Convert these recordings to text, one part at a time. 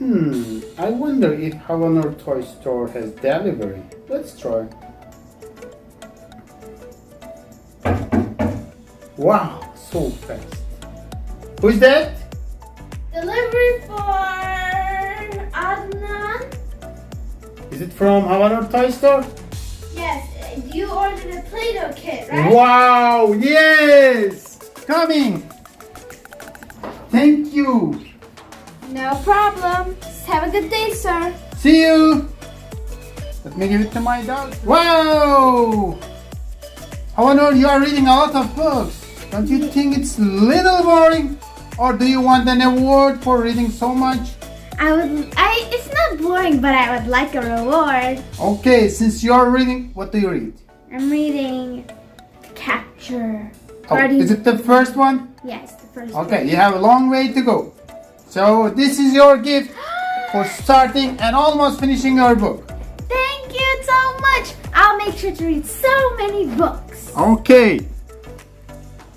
I wonder if Hawwanoor Toy Store has delivery. Let's try. Wow, so fast. Who's that? Delivery for Adnan. Is it from Hawwanoor Toy Store? Yes, you ordered a Play-Doh kit, right? Wow, yes! Coming! Thank you! No problem. Have a good day, sir. See you! Let me give it to my dog. Wow! Hawwanoor, you are reading a lot of books. Don't you think it's a little boring? Or do you want an award for reading so much? It's not boring, but I would like a reward. Okay, since you're reading, what do you read? I'm reading Capture. Oh, is it the first one? Yes, the first Okay, one. you have a long way to go. So this is your gift for starting and almost finishing your book. Thank you so much. I'll make sure to read so many books. Okay.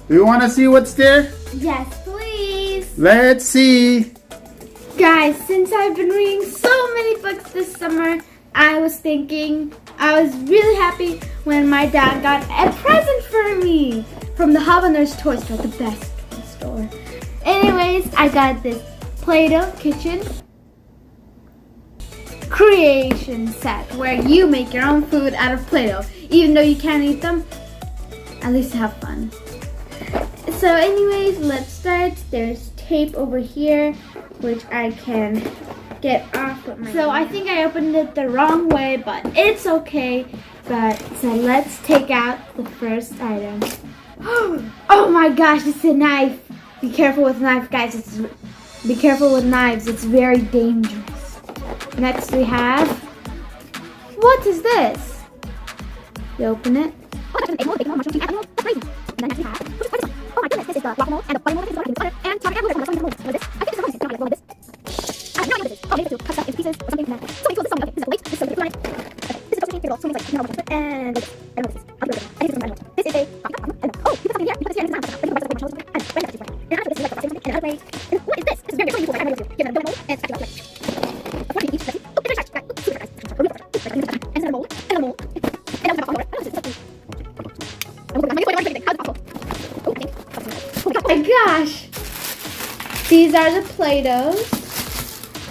Do you want to see what's there? Yes, please. Let's see. Guys, since I've been reading so many books this summer, I was really happy when my dad got a present for me from the Hawwanoor Toy Store, the best toy store. Anyways, I got this Play-Doh kitchen creation set where you make your own food out of Play-Doh. Even though you can't eat them, at least have fun. So anyways, let's start. There's tape over here, which I can get off with my So I think I opened it the wrong way, but it's okay. So let's take out the first item. Oh my gosh, it's a knife. Be careful with knife, guys. Be careful with knives. It's very dangerous. Next we have, what is this? You open it. And then next we have, oh my goodness, this is the guacamole and the buttermilk and chocolate and this. I think this is the this. I have no idea what this is. Oh, maybe to cut stuff in pieces or something like that. So cool. This is this is plate. This is so good. Okay, this is so here we go. So many like and this. I don't know what this is. I think this is this is a and oh, you put something here. You put this here and this is and right next to this. And after this is like the and another way. And what is this? This is very cool. I don't know what to do. Give it a mold and stack it up like. What do you eat? Oh, there's nice. Super nice. And then a mold. And a mold. And then a mold. Oh my gosh! These are the Play-Dohs.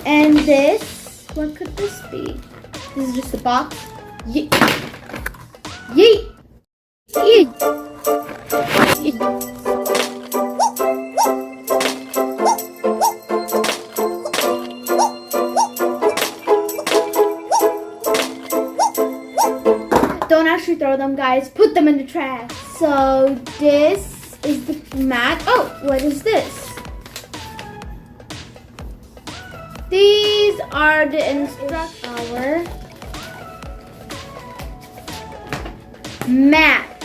And this, what could this be? This is just a box. Yeet! Yeet! Yeet! Yeet. Don't actually throw them, guys. Put them in the trash. So this is the mat. Oh, what is this? These are the instructions. Our mat.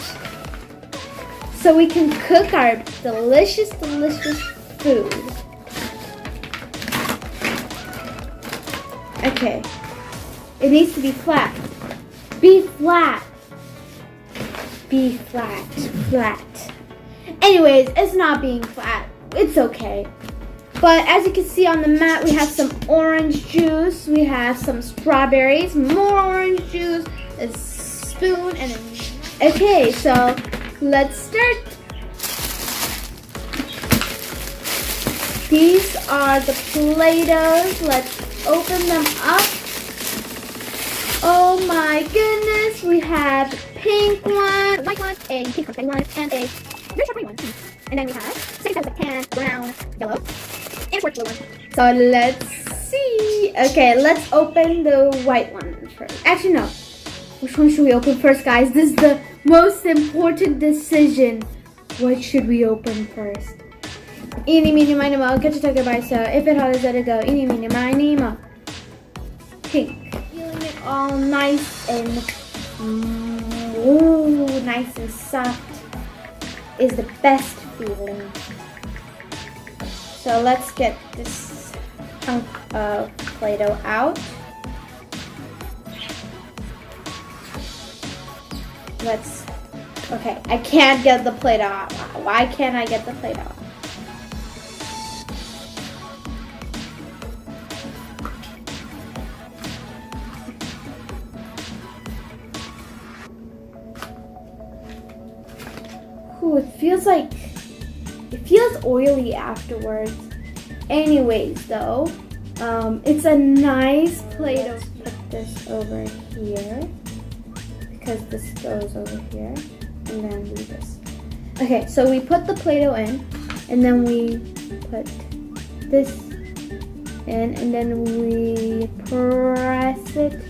So we can cook our delicious, delicious food. Okay. It needs to be flat. Be flat. Be flat. Flat. Anyways, it's not being flat. It's okay. But as you can see on the mat, we have some orange juice. We have some strawberries, more orange juice, a spoon, and okay, so let's start. These are the Play-Dohs. Let's open them up. Oh my goodness, we have pink one, white one, a pink confetti one, and a very short green one. And then we have same types of tan, brown, yellow, and short blue one. So let's see. Okay, let's open the white one first. Actually, no. Which one should we open first, guys? This is the most important decision. What should we open first? Eeny, meeny, miny, mo. Get to talk about so. If it hollers, let it go. Eeny, meeny, miny, mo. Pink. Feeling it all nice and nice and soft is the best feeling. So let's get this chunk of Play-Doh out. Okay, I can't get the Play-Doh out. Why can't I get the Play-Doh out? Ooh, it feels oily afterwards. Anyways, though, it's a nice Play-Doh. Put this over here because this goes over here, and then do this. Okay, so we put the Play-Doh in, and then we put this in, and then we press it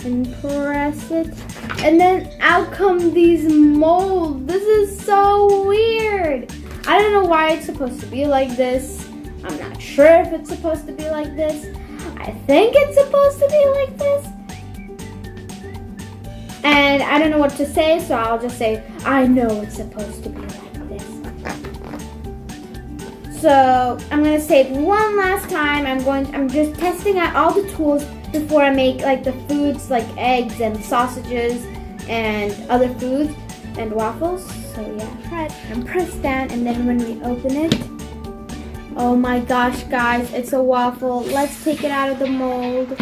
and press it, and then out come these molds. This is so weird. I don't know why it's supposed to be like this. I'm not sure if it's supposed to be like this. I think it's supposed to be like this. And I don't know what to say, so I'll just say, I know it's supposed to be like this. So I'm gonna say it one last time. I'm just testing out all the tools before I make like the foods like eggs and sausages and other foods and waffles. So yeah, try it and press down, and then when we open it, oh my gosh, guys, it's a waffle. Let's take it out of the mold.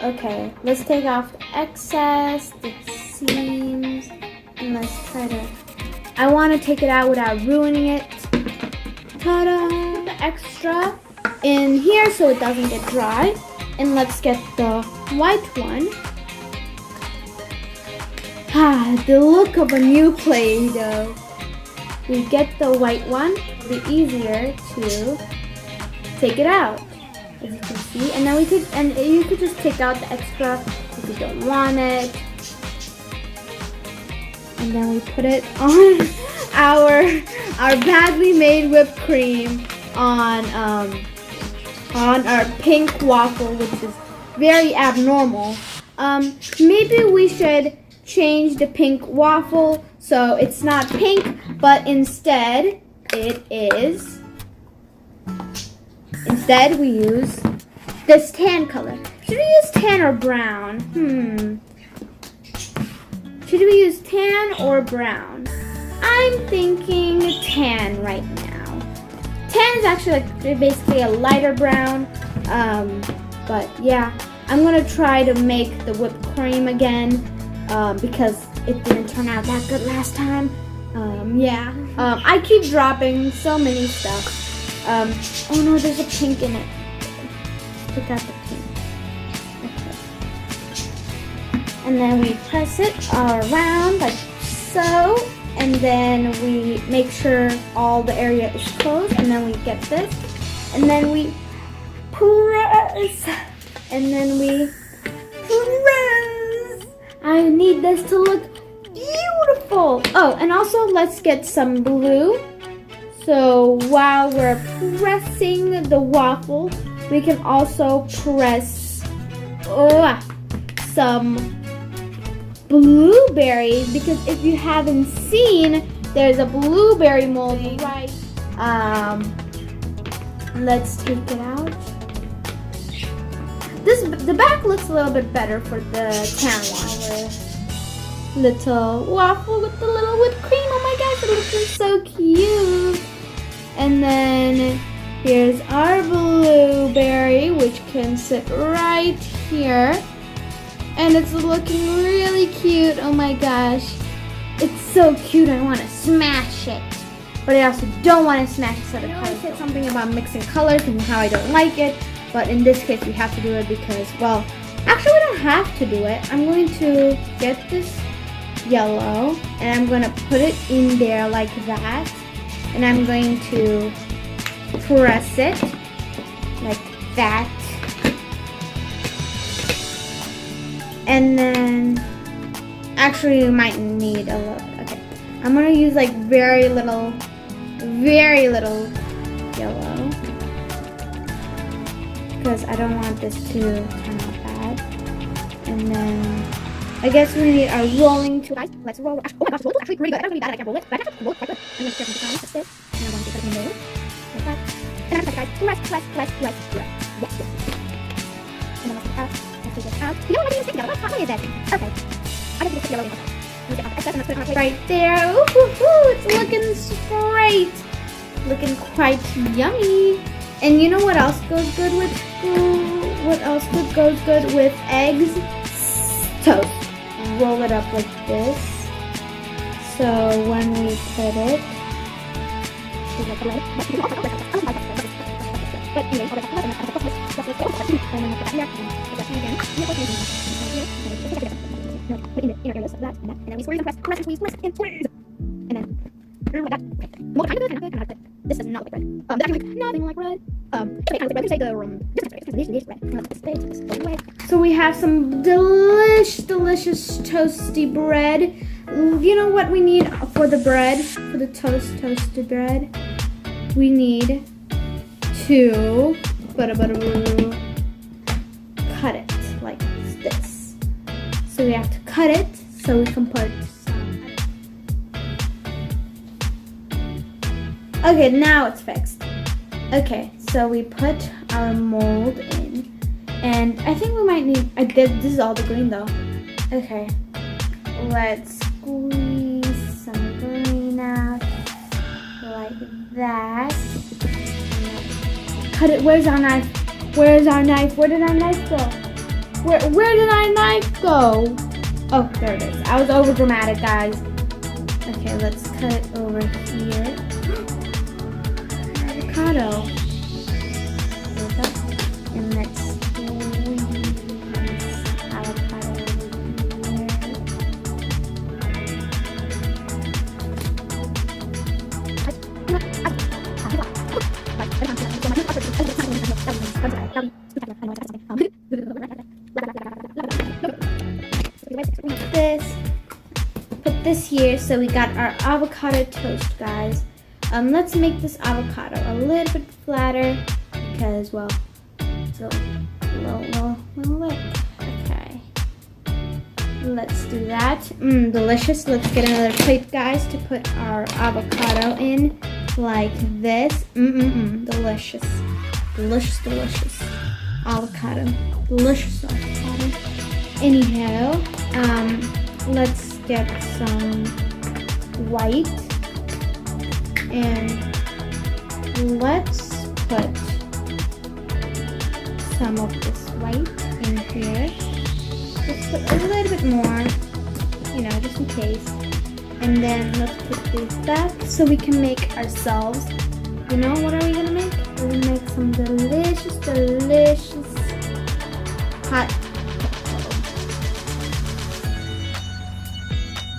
Okay, let's take off the excess, the seams, and let's try to, I want to take it out without ruining it. Ta-da! The extra in here so it doesn't get dry. And let's get the white one. Ah, the look of a new Play-Doh. We get the white one. It'll be easier to take it out, as you can see. And then you could just take out the extra if you don't want it. And then we put it on our badly made whipped cream on our pink waffle, which is very abnormal. Maybe we should change the pink waffle so it's not pink, but instead we use this tan color. Should we use tan or brown? Should we use tan or brown? I'm thinking tan right now. Tan is actually like basically a lighter brown, but yeah, I'm gonna try to make the whipped cream again because it didn't turn out that good last time. I keep dropping so many stuff. Oh no, there's a pink in it. Pick out the pink. Okay. And then we press it around like so. And then we make sure all the area is closed, and then we get this, and then we press, and then we press. I need this to look beautiful. Oh, and also let's get some blue. So while we're pressing the waffle, we can also press some blueberry, because if you haven't seen, there's a blueberry mold right. Let's take it out. The back looks a little bit better for the tan one. Little waffle with the little whipped cream. Oh my gosh, it looks so cute. And then here's our blueberry, which can sit right here. And it's looking really cute. Oh my gosh. It's so cute. I want to smash it. But I also don't want to smash it. So I said something about mixing colors and how I don't like it. But in this case, we have to do it because, well, actually we don't have to do it. I'm going to get this yellow and I'm going to put it in there like that. And I'm going to press it like that. And then, actually you might need a little, okay. I'm gonna use like very little yellow. Because I don't want this to turn out bad. And then, I guess we need our rolling tool. Guys, let's roll. Oh my gosh, roll tool actually pretty good. I don't really bad, I can't roll it, but I can roll it quite good. I'm gonna start with the time, that's it. And I'm going to put it in the middle. Like that. And I'm just like, guys, press. Yes. And then let's take it out. Let's take it out. You know what, I'm going to stick together. How is that? Okay. I'm going to stick yellow in the I'm going to get off the excess and let's put it on our plate. Right there. Ooh, it's looking great. Looking quite yummy. And you know what else goes good with eggs? Toast. Roll it up like this. So when we put it, this is not like bread. That's actually nothing like bread. so we have some delicious toasty bread. You know what we need for the bread, for the toasted bread? We need to cut it like this. So we have to cut it so we can put some. Okay, now it's fixed. Okay, so we put our mold in, and I think we might need. This is all the green though. Okay, let's squeeze some green out like that. Cut it. Where's our knife? Where's our knife? Where did our knife go? Where did our knife go? Oh, there it is. I was over dramatic, guys. Okay, let's cut it over here. Avocado. And let's squeeze avocado over here. Put this here, so we got our avocado toast, guys. Let's make this avocado a little bit flatter because, well, it's a little lit. Okay, let's do that. Delicious. Let's get another plate, guys, to put our avocado in like this. Delicious. Avocado. Delicious avocado. Anyhow, let's get some white and let's put some of this white in here. Let's put a little bit more, you know, just in case. And then let's put these back so we can make ourselves, you know, what are we gonna make? We're gonna make some delicious hot cocoa.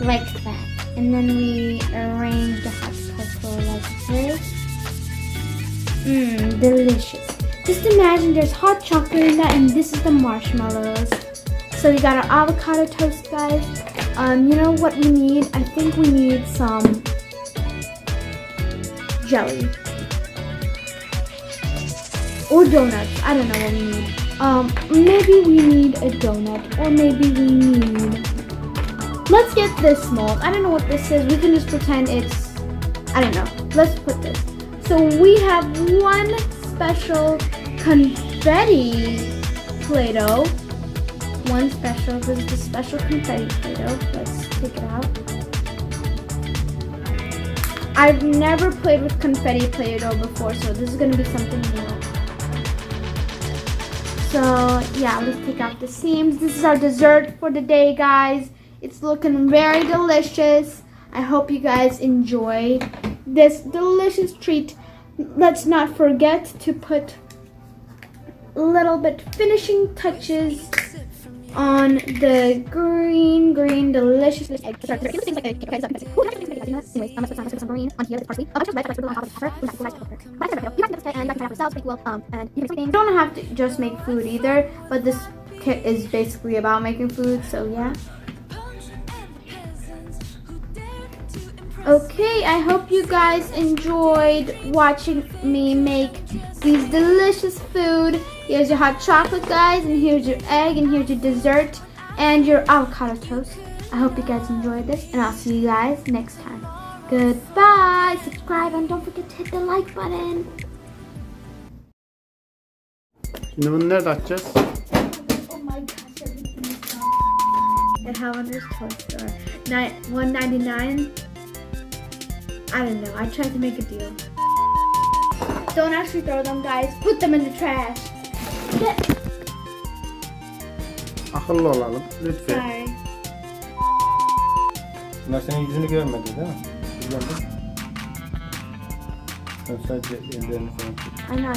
Like that. And then we arrange the hot cocoa like this. Delicious. Just imagine there's hot chocolate in that, and this is the marshmallows. So we got our avocado toast, guys. You know what we need? I think we need some jelly. Or donuts. I don't know what we need. Maybe we need a donut, or maybe we need... Let's get this mold. I don't know what this is. We can just pretend it's... I don't know. Let's put this. So we have one special confetti Play-Doh. One special. This is the special confetti Play-Doh. Let's take it out. I've never played with confetti Play-Doh before, so this is going to be something new. So yeah, let's take out the seams. This is our dessert for the day, guys. It's looking very delicious. I hope you guys enjoy this delicious treat. Let's not forget to put a little bit finishing touches on the green delicious egg. You don't have to just make food either, but this kit is basically about making food, so yeah. Okay, I hope you guys enjoyed watching me make these delicious food. Here's your hot chocolate, guys, and here's your egg, and here's your dessert, and your avocado toast. I hope you guys enjoyed this, and I'll see you guys next time. Goodbye, subscribe, and don't forget to hit the like button. Şimdi bunu nerede açacağız? Oh my gosh, everything is gone. At Hawwanoor Toy Store. $1.99. I don't know. I tried to make a deal. Don't actually throw them, guys. Put them in the trash. Akıllı olalım lütfen. Sorry. Bunlar senin yüzünü görmedi değil mi? Bilmem. Sen sadece ellerini falan. Aynen.